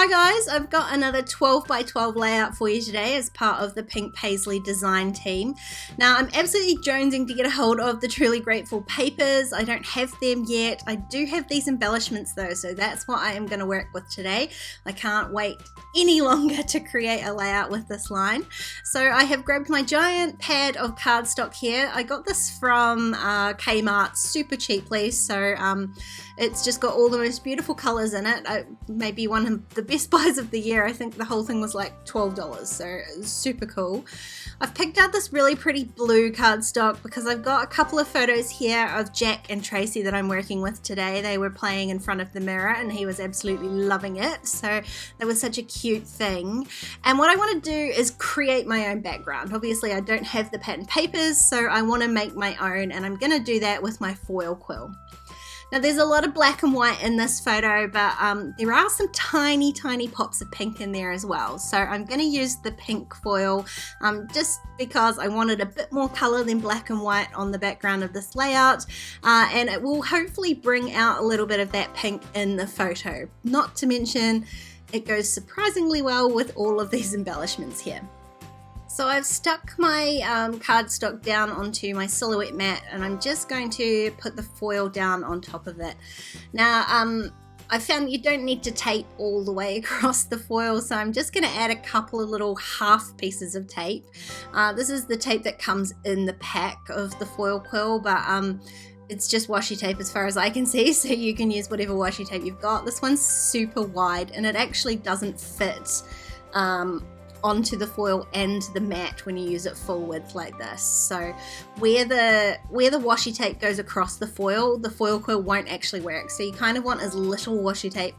Hi guys, I've got another 12 by 12 layout for you today as part of the Pink Paislee design team. Now I'm absolutely jonesing to get a hold of the Truly Grateful papers. I don't have them yet. I do have these embellishments though, so that's what I am going to work with today. I can't wait any longer to create a layout with this line. So I have grabbed my giant pad of cardstock here. I got this from Kmart super cheaply, so it's just got all the most beautiful colors in it. Maybe one of the best buys of the year. I think the whole thing was like $12, so it's super cool. I've picked out this really pretty blue cardstock because I've got a couple of photos here of Jack and Tracy that I'm working with today. They were playing in front of the mirror and he was absolutely loving it, so that was such a cute thing. And what I want to do is create my own background. Obviously I don't have the pattern papers, so I want to make my own, and I'm going to do that with my foil quill. Now there's a lot of black and white in this photo, but there are some tiny pops of pink in there as well. So I'm going to use the pink foil just because I wanted a bit more color than black and white on the background of this layout, and it will hopefully bring out a little bit of that pink in the photo. Not to mention it goes surprisingly well with all of these embellishments here. So I've stuck my cardstock down onto my silhouette mat, and I'm just going to put the foil down on top of it. Now I found you don't need to tape all the way across the foil, so I'm just going to add a couple of little half pieces of tape. This is the tape that comes in the pack of the foil quill, but it's just washi tape as far as I can see, so you can use whatever washi tape you've got. This one's super wide and it actually doesn't fit onto the foil and the mat when you use it full width like this. So where the washi tape goes across the foil quill won't actually work. So you kind of want as little washi tape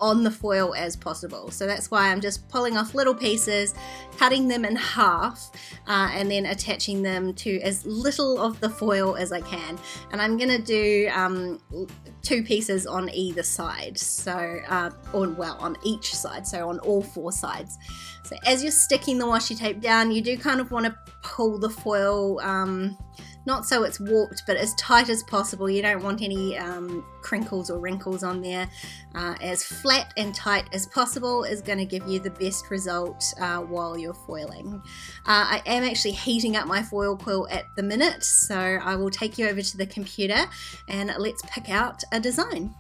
on the foil as possible. So that's why I'm just pulling off little pieces, cutting them in half, and then attaching them to as little of the foil as I can. And I'm gonna do 2 pieces on either side, so on each side, so on all 4 sides. So as you're sticking the washi tape down, you do kind of want to pull the foil not so it's warped, but as tight as possible. You don't want any crinkles or wrinkles on there. As flat and tight as possible is going to give you the best result while you're foiling. I am actually heating up my foil quill at the minute, so I will take you over to the computer and let's pick out a design.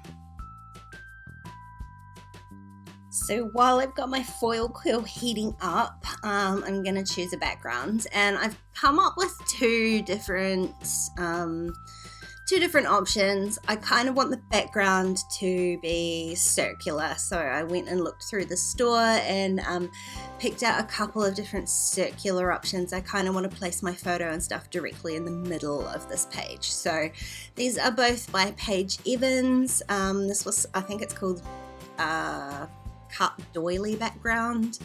So while I've got my foil quill heating up, I'm going to choose a background, and I've come up with two different options. I kind of want the background to be circular, so I went and looked through the store and picked out a couple of different circular options. I kind of want to place my photo and stuff directly in the middle of this page. So these are both by Paige Evans. This was, I think it's called cut doily background,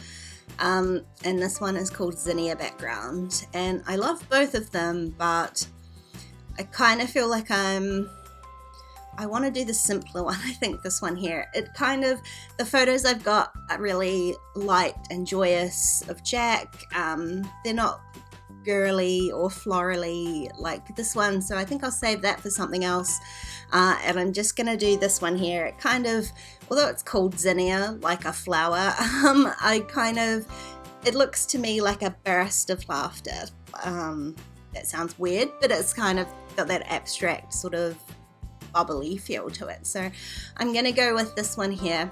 and this one is called zinnia background, and I love both of them, but I kind of feel like I want to do the simpler one. I think this one here, the photos I've got are really light and joyous of Jack. They're not girly or florally like this one, so I think I'll save that for something else. And I'm just going to do this one here. It kind of, although it's called zinnia, like a flower, it looks to me like a burst of laughter. That sounds weird, but it's kind of got that abstract sort of bubbly feel to it. So I'm going to go with this one here.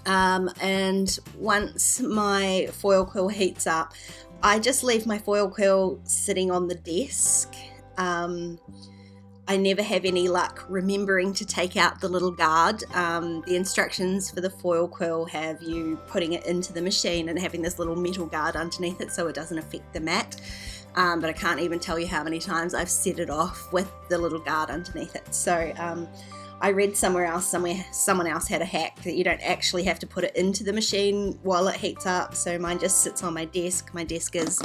And once my foil quill heats up, I just leave my foil quill sitting on the desk. I never have any luck remembering to take out the little guard. The instructions for the foil quill have you putting it into the machine and having this little metal guard underneath it so it doesn't affect the mat. But I can't even tell you how many times I've set it off with the little guard underneath it. So I read someone else had a hack that you don't actually have to put it into the machine while it heats up. So mine just sits on my desk. My desk is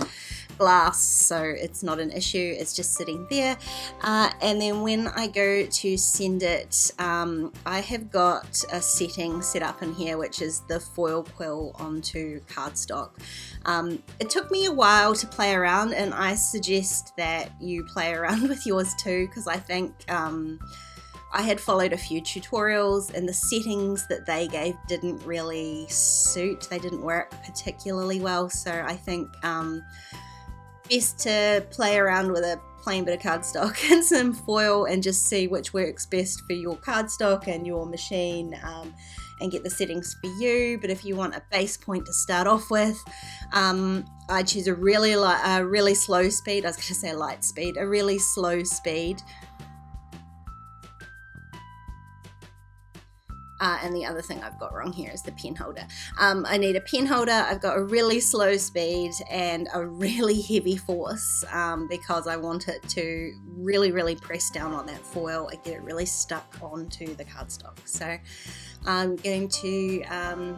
glass, so it's not an issue. It's just sitting there. And then when I go to send it, I have got a setting set up in here, which is the foil quill onto cardstock. It took me a while to play around, and I suggest that you play around with yours too, because I think I had followed a few tutorials and the settings that they gave didn't really suit. They didn't work particularly well, so I think best to play around with a plain bit of cardstock and some foil and just see which works best for your cardstock and your machine, and get the settings for you. But if you want a base point to start off with, I choose a really slow speed. I was going to say a light speed, a really slow speed. And the other thing I've got wrong here is the pen holder. I need a pen holder. I've got a really slow speed and a really heavy force, because I want it to really press down on that foil and get it really stuck onto the cardstock. So I'm going to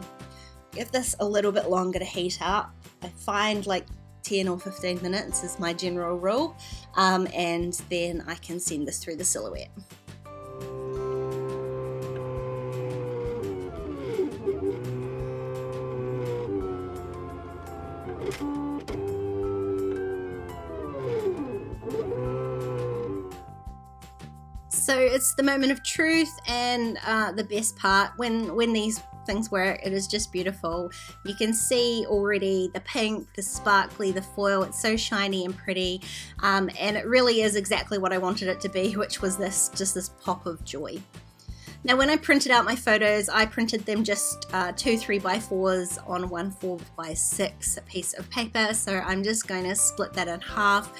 give this a little bit longer to heat up. I find like 10 or 15 minutes is my general rule, and then I can send this through the silhouette. So it's the moment of truth, and the best part, when these things work, it is just beautiful. You can see already the pink, the sparkly, the foil. It's so shiny and pretty, and it really is exactly what I wanted it to be, which was just this pop of joy. Now, when I printed out my photos, I printed them just 2 3x4s on one 4x6 piece of paper. So I'm just going to split that in half.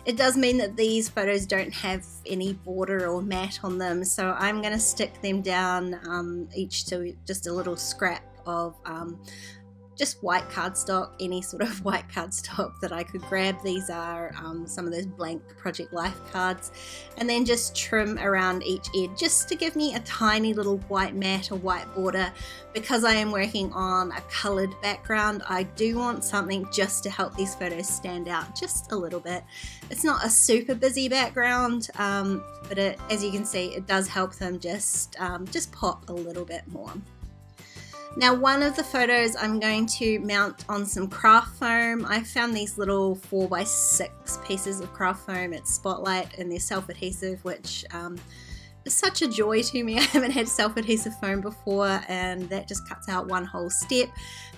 It does mean that these photos don't have any border or mat on them. So I'm going to stick them down each to just a little scrap of just white cardstock, any sort of white cardstock that I could grab. These are some of those blank Project Life cards, and then just trim around each edge just to give me a tiny little white mat or white border. Because I am working on a coloured background, I do want something just to help these photos stand out just a little bit. It's not a super busy background, but as you can see, it does help them just pop a little bit more. Now, one of the photos I'm going to mount on some craft foam. I found these little 4x6 pieces of craft foam at Spotlight, and they're self-adhesive, which is such a joy to me. I haven't had self-adhesive foam before, and that just cuts out one whole step.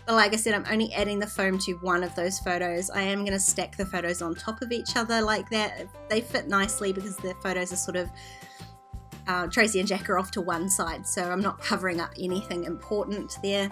But like I said, I'm only adding the foam to one of those photos. I am going to stack the photos on top of each other like that. They fit nicely because the photos are sort of Tracy and Jack are off to one side, so I'm not covering up anything important there.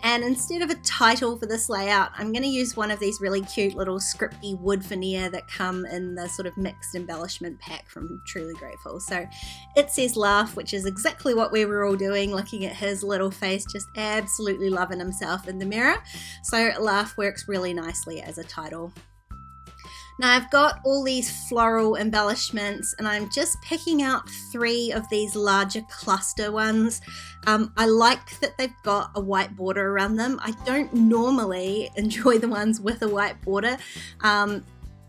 And instead of a title for this layout, I'm going to use one of these really cute little scripty wood veneer that come in the sort of mixed embellishment pack from Truly Grateful. So it says Laugh, which is exactly what we were all doing, looking at his little face, just absolutely loving himself in the mirror. So Laugh works really nicely as a title. Now I've got all these floral embellishments, and I'm just picking out 3 of these larger cluster ones. I like that they've got a white border around them. I don't normally enjoy the ones with a white border,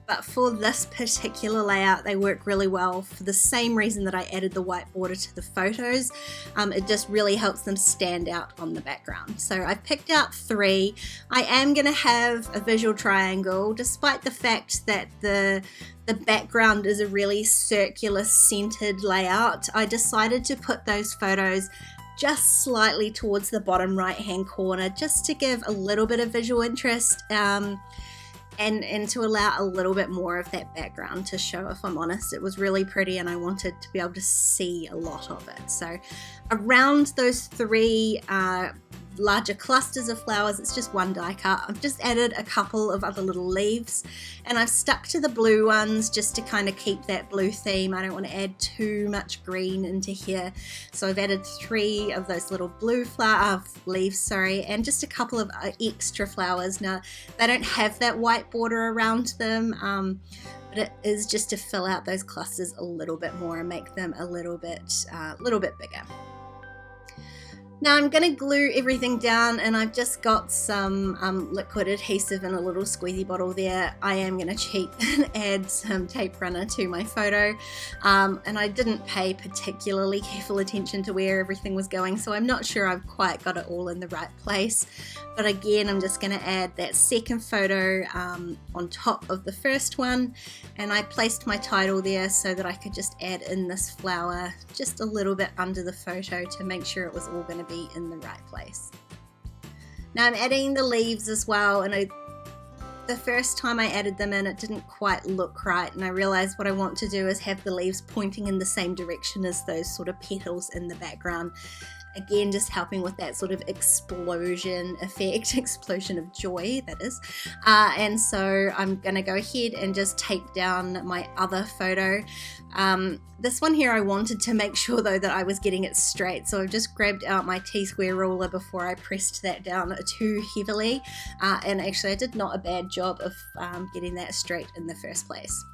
but for this particular layout, they work really well for the same reason that I added the white border to the photos. It just really helps them stand out on the background. So I've picked out 3. I am going to have a visual triangle, despite the fact that the background is a really circular centered layout. I decided to put those photos just slightly towards the bottom right hand corner, just to give a little bit of visual interest, and to allow a little bit more of that background to show. If I'm honest, it was really pretty and I wanted to be able to see a lot of it. So around those 3 larger clusters of flowers, it's just one die cut. I've just added a couple of other little leaves, and I've stuck to the blue ones just to kind of keep that blue theme. I don't want to add too much green into here, so I've added 3 of those little blue leaves, and just a couple of extra flowers. Now they don't have that white border around them, but it is just to fill out those clusters a little bit more and make them a little bit bigger. Now I'm going to glue everything down, and I've just got some liquid adhesive in a little squeezy bottle there. I am going to cheat and add some tape runner to my photo, and I didn't pay particularly careful attention to where everything was going, so I'm not sure I've quite got it all in the right place. But again, I'm just going to add that second photo on top of the first one, and I placed my title there so that I could just add in this flower just a little bit under the photo to make sure it was all going to be in the right place. Now I'm adding the leaves as well, and the first time I added them in, it didn't quite look right, and I realized what I want to do is have the leaves pointing in the same direction as those sort of petals in the background. Again, just helping with that sort of explosion effect, explosion of joy, that is. And so I'm going to go ahead and just tape down my other photo. This one here, I wanted to make sure though that I was getting it straight, so I've just grabbed out my T-square ruler before I pressed that down too heavily. And actually I did not a bad job of getting that straight in the first place.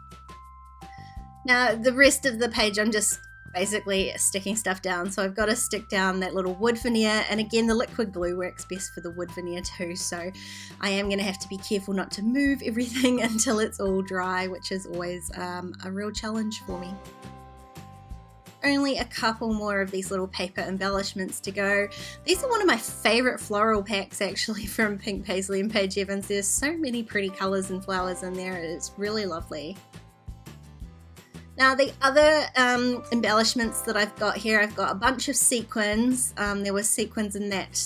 Now the rest of the page I'm just basically sticking stuff down, so I've got to stick down that little wood veneer, and again the liquid glue works best for the wood veneer too, so I am going to have to be careful not to move everything until it's all dry, which is always a real challenge for me. Only a couple more of these little paper embellishments to go. These are one of my favorite floral packs actually from Pink Paislee and Paige Evans. There's so many pretty colors and flowers in there, it's really lovely. Now the other embellishments that I've got here, I've got a bunch of sequins. There was sequins in that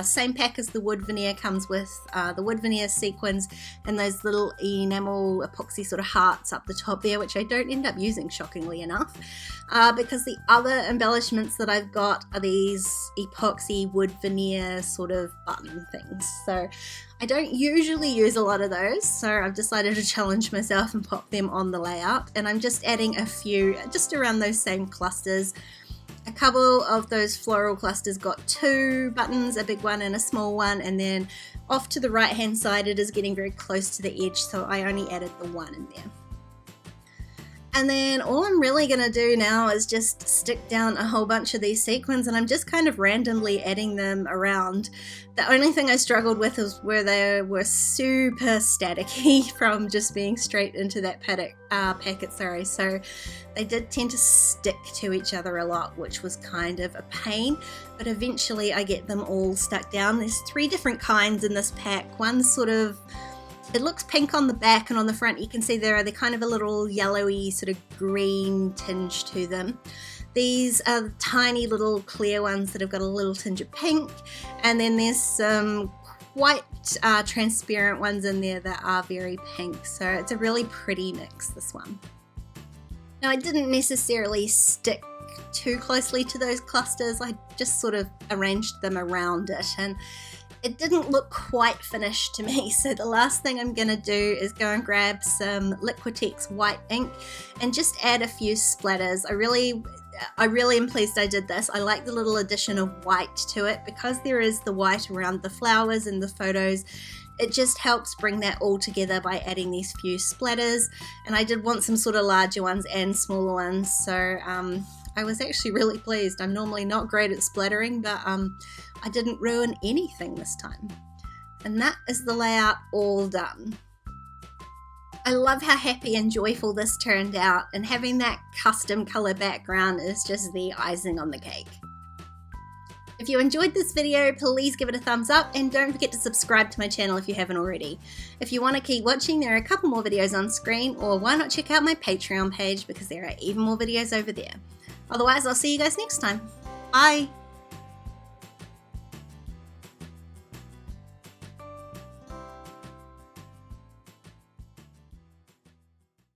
same pack as the wood veneer comes with, the wood veneer sequins and those little enamel epoxy sort of hearts up the top there, which I don't end up using, shockingly enough, because the other embellishments that I've got are these epoxy wood veneer sort of button things. So I don't usually use a lot of those, so I've decided to challenge myself and pop them on the layout, and I'm just adding a few just around those same clusters. A couple of those floral clusters got 2 buttons, a big one and a small one, and then off to the right hand side it is getting very close to the edge, so I only added the one in there. And then all I'm really going to do now is just stick down a whole bunch of these sequins, and I'm just kind of randomly adding them around. The only thing I struggled with was where they were super staticky from just being straight into that packet, so they did tend to stick to each other a lot, which was kind of a pain, but eventually I get them all stuck down. There's 3 different kinds in this pack. One's sort of, it looks pink on the back, and on the front you can see they're kind of a little yellowy sort of green tinge to them. These are the tiny little clear ones that have got a little tinge of pink, and then there's some quite transparent ones in there that are very pink, so it's a really pretty mix, this one. Now I didn't necessarily stick too closely to those clusters, I just sort of arranged them around it, and it didn't look quite finished to me, so the last thing I'm going to do is go and grab some Liquitex white ink and just add a few splatters. I really am pleased I did this. I like the little addition of white to it, because there is the white around the flowers and the photos. It just helps bring that all together by adding these few splatters, and I did want some sort of larger ones and smaller ones, so I was actually really pleased. I'm normally not great at splattering, but I didn't ruin anything this time. And that is the layout all done. I love how happy and joyful this turned out, and having that custom color background is just the icing on the cake. If you enjoyed this video, please give it a thumbs up, and don't forget to subscribe to my channel if you haven't already. If you want to keep watching, there are a couple more videos on screen, or why not check out my Patreon page, because there are even more videos over there. Otherwise, I'll see you guys next time. Bye!